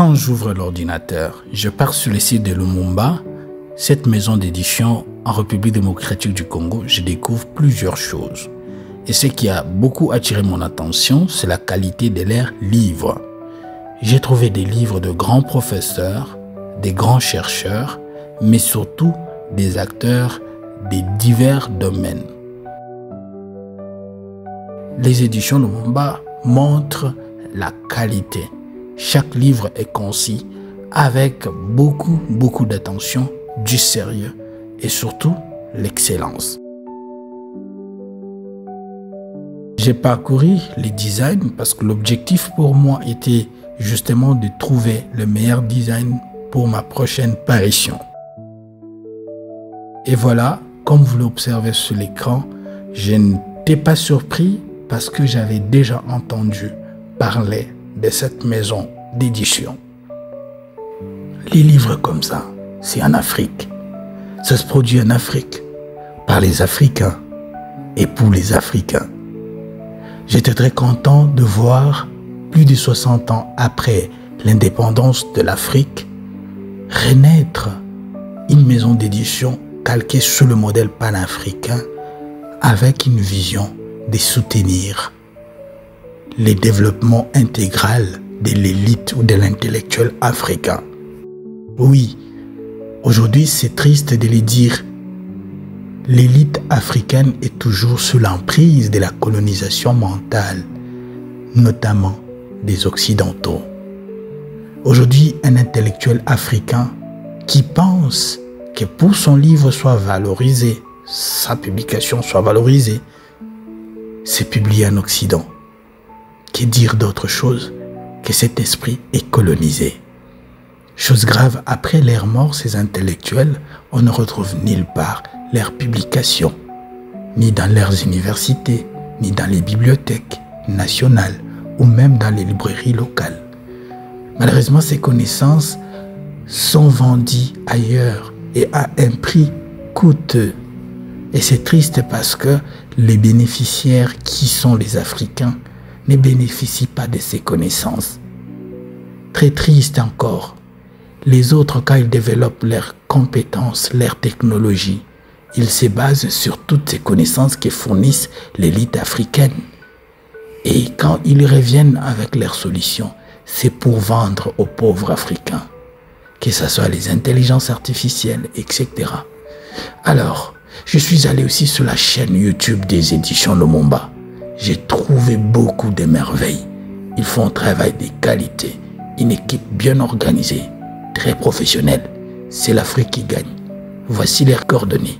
Quand j'ouvre l'ordinateur, je pars sur le site de Lumumba, cette maison d'édition en République démocratique du Congo. Je découvre plusieurs choses. Et ce qui a beaucoup attiré mon attention, c'est la qualité de leurs livres. J'ai trouvé des livres de grands professeurs, des grands chercheurs, mais surtout des acteurs des divers domaines. Les éditions Lumumba montrent la qualité. Chaque livre est concis avec beaucoup d'attention, du sérieux et surtout l'excellence. J'ai parcouru les designs parce que l'objectif pour moi était justement de trouver le meilleur design pour ma prochaine parution. Et voilà, comme vous l'observez sur l'écran, je n'étais pas surpris parce que j'avais déjà entendu parler de cette maison d'édition. Les livres comme ça, c'est en Afrique. Ça se produit en Afrique, par les Africains et pour les Africains. J'étais très content de voir, plus de 60 ans après l'indépendance de l'Afrique, renaître une maison d'édition calquée sur le modèle panafricain avec une vision de soutenir le développement intégral de l'élite ou de l'intellectuel africain. Oui, aujourd'hui c'est triste de le dire, l'élite africaine est toujours sous l'emprise de la colonisation mentale, notamment des Occidentaux. Aujourd'hui, un intellectuel africain qui pense que pour son livre soit valorisé, sa publication soit valorisée, c'est publié en Occident. Que dire d'autre chose que cet esprit est colonisé? Chose grave, après leur mort, ces intellectuels, on ne retrouve nulle part leurs publications, ni dans leurs universités, ni dans les bibliothèques nationales, ou même dans les librairies locales. Malheureusement, ces connaissances sont vendues ailleurs et à un prix coûteux. Et c'est triste parce que les bénéficiaires qui sont les Africains ne bénéficient pas de ces connaissances. Très triste encore. Les autres, quand ils développent leurs compétences, leurs technologies, ils se basent sur toutes ces connaissances que fournissent l'élite africaine. Et quand ils reviennent avec leurs solutions, c'est pour vendre aux pauvres Africains, que ce soit les intelligences artificielles, etc. Alors, je suis allé aussi sur la chaîne YouTube des éditions Lumumba. J'ai trouvé beaucoup de merveilles. Ils font un travail de qualité, une équipe bien organisée, très professionnelle. C'est l'Afrique qui gagne. Voici leurs coordonnées.